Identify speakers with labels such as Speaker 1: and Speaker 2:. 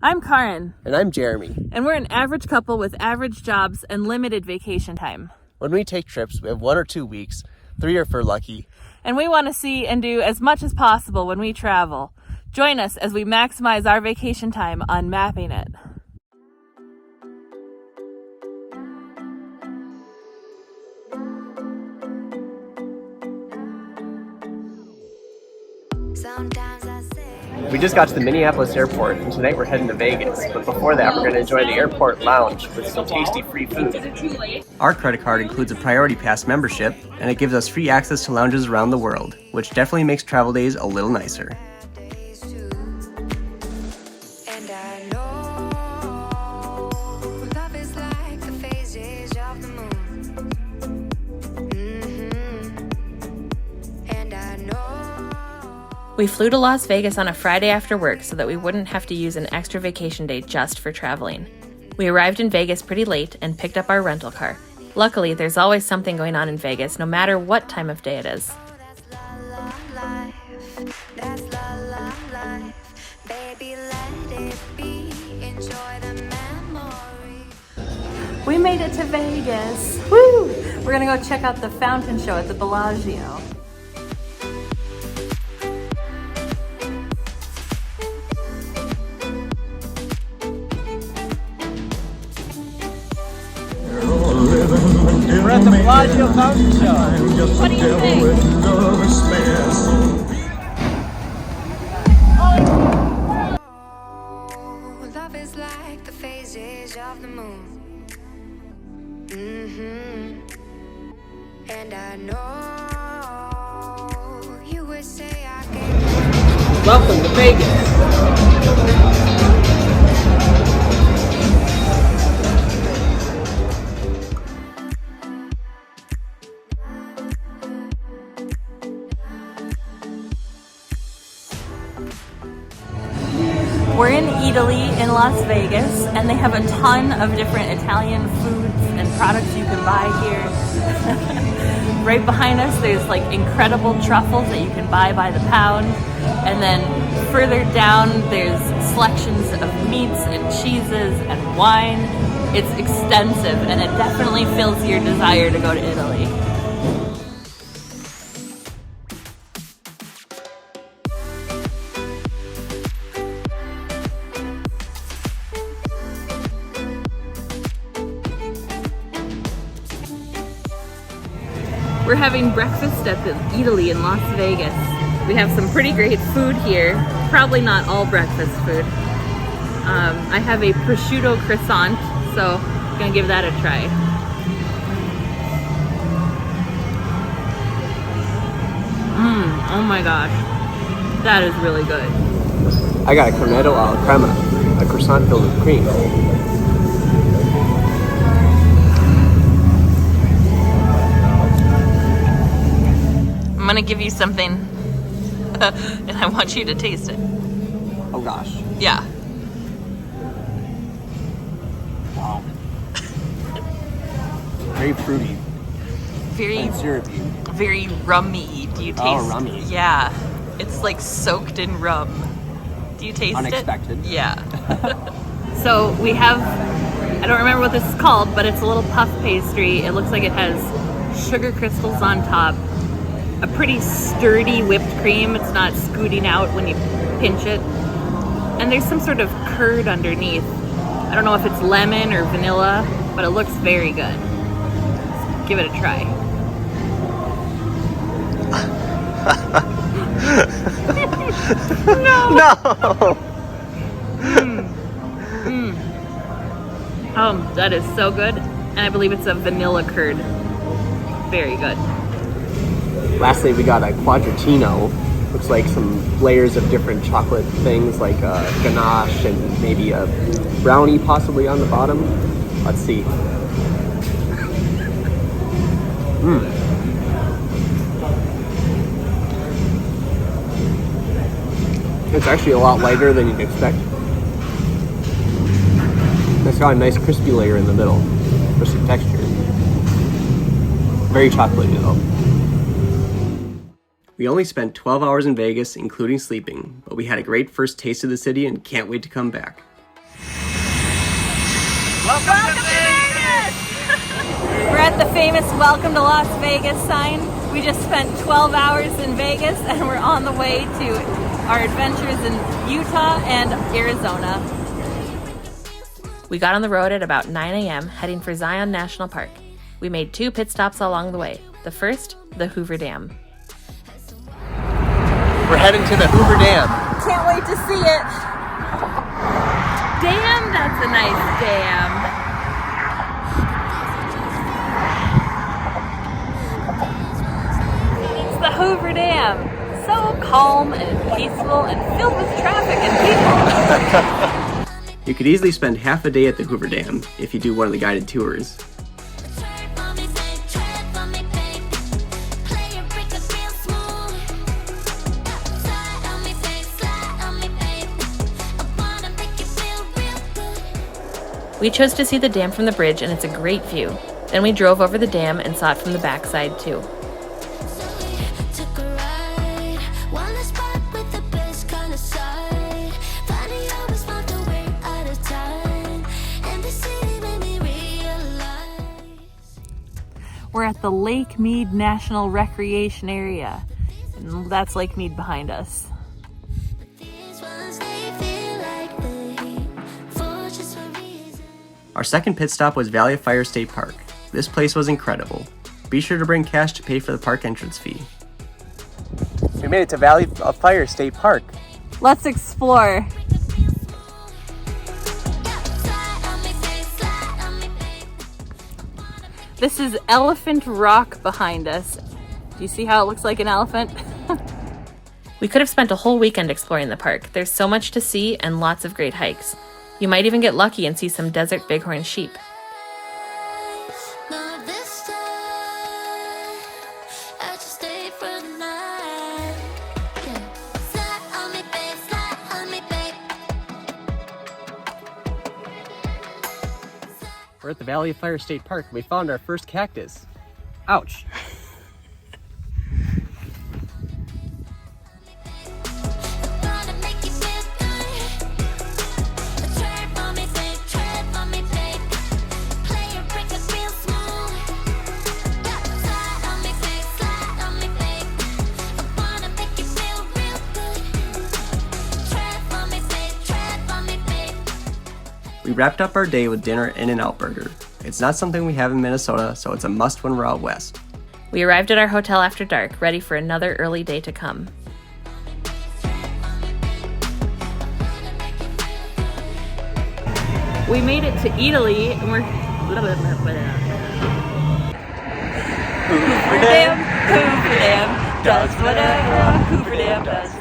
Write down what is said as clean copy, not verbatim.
Speaker 1: I'm Karin.
Speaker 2: And I'm Jeremy.
Speaker 1: And we're an average couple with average jobs and limited vacation time.
Speaker 2: When we take trips, we have 1 or 2 weeks, 3 if we're lucky.
Speaker 1: And we want to see and do as much as possible when we travel. Join us as we maximize our vacation time on mapping it.
Speaker 2: We just got to the Minneapolis airport, and tonight we're heading to Vegas. But before that, we're going to enjoy the airport lounge with some tasty free food. Our credit card includes a Priority Pass membership, and it gives us free access to lounges around the world, which definitely makes travel days a little nicer.
Speaker 1: We flew to Las Vegas on a Friday after work so that we wouldn't have to use an extra vacation day just for traveling. We arrived in Vegas pretty late and picked up our rental car. Luckily, there's always something going on in Vegas, no matter what time of day it is. We made it to Vegas! Woo! We're gonna go check out the fountain show at the Bellagio.
Speaker 2: We're at the Bellagio fountain show.
Speaker 1: What do you think?
Speaker 3: Love is like the phases of the moon. And I know you would say I can.
Speaker 2: Welcome to Vegas.
Speaker 1: We're in Eataly in Las Vegas, and they have a ton of different Italian foods and products you can buy here. Right behind us, there's like incredible truffles that you can buy by the pound. And then further down, there's selections of meats and cheeses and wine. It's extensive, and it definitely fills your desire to go to Italy. We're having breakfast at the Eataly in Las Vegas. We have some pretty great food here. Probably not all breakfast food. I have a prosciutto croissant, so I'm gonna give that a try. Oh my gosh, that is really good.
Speaker 2: I got a cornetto alla crema, a croissant filled with cream.
Speaker 1: I'm gonna give you something, and I want you to taste it.
Speaker 2: Oh gosh.
Speaker 1: Yeah.
Speaker 2: Wow. Very fruity.
Speaker 1: Very
Speaker 2: and syrupy.
Speaker 1: Very rummy. Do you taste?
Speaker 2: Oh, rummy.
Speaker 1: Yeah. It's like soaked in rum. Do you taste
Speaker 2: Unexpected.
Speaker 1: it? Yeah. So we have, I don't remember what this is called, but it's a little puff pastry. It looks like it has sugar crystals on top. A pretty sturdy whipped cream. It's not scooting out when you pinch it. And there's some sort of curd underneath. I don't know if it's lemon or vanilla, but it looks very good. Let's give it a try.
Speaker 2: No!
Speaker 1: Oh, that is so good. And I believe it's a vanilla curd. Very good.
Speaker 2: Lastly, we got a quadratino. Looks like some layers of different chocolate things, like a ganache and maybe a brownie possibly on the bottom. Let's see. It's actually a lot lighter than you'd expect. It's got a nice crispy layer in the middle for some texture. Very chocolatey though. We only spent 12 hours in Vegas, including sleeping, but we had a great first taste of the city and can't wait to come back.
Speaker 1: Welcome to Vegas! We're at the famous Welcome to Las Vegas sign. We just spent 12 hours in Vegas and we're on the way to our adventures in Utah and Arizona.
Speaker 4: We got on the road at about 9 a.m. heading for Zion National Park. We made 2 pit stops along the way. The first, the Hoover Dam.
Speaker 2: We're heading to the Hoover Dam.
Speaker 1: Can't wait to see it. Damn, that's a nice dam. It's the Hoover Dam. So calm and peaceful and filled with traffic and people.
Speaker 2: You could easily spend half a day at the Hoover Dam if you do one of the guided tours.
Speaker 4: We chose to see the dam from the bridge and it's a great view. Then we drove over the dam and saw it from the backside too.
Speaker 1: We're at the Lake Mead National Recreation Area, and that's Lake Mead behind us.
Speaker 2: Our second pit stop was Valley Fire State Park. This place was incredible. Be sure to bring cash to pay for the park entrance fee. We made it to Valley Fire State Park.
Speaker 1: Let's explore. This is Elephant Rock behind us. Do you see how it looks like an elephant?
Speaker 4: We could have spent a whole weekend exploring the park. There's so much to see and lots of great hikes. You might even get lucky and see some desert bighorn sheep.
Speaker 2: We're at the Valley of Fire State Park and we found our first cactus. Ouch. We wrapped up our day with dinner at In-N-Out Burger. It's not something we have in Minnesota, so it's a must when we're out west.
Speaker 4: We arrived at our hotel after dark, ready for another early day to come.
Speaker 1: We made it to Eataly and we're Hoover Dam, Hoover Dam does whatever Hoover Dam does.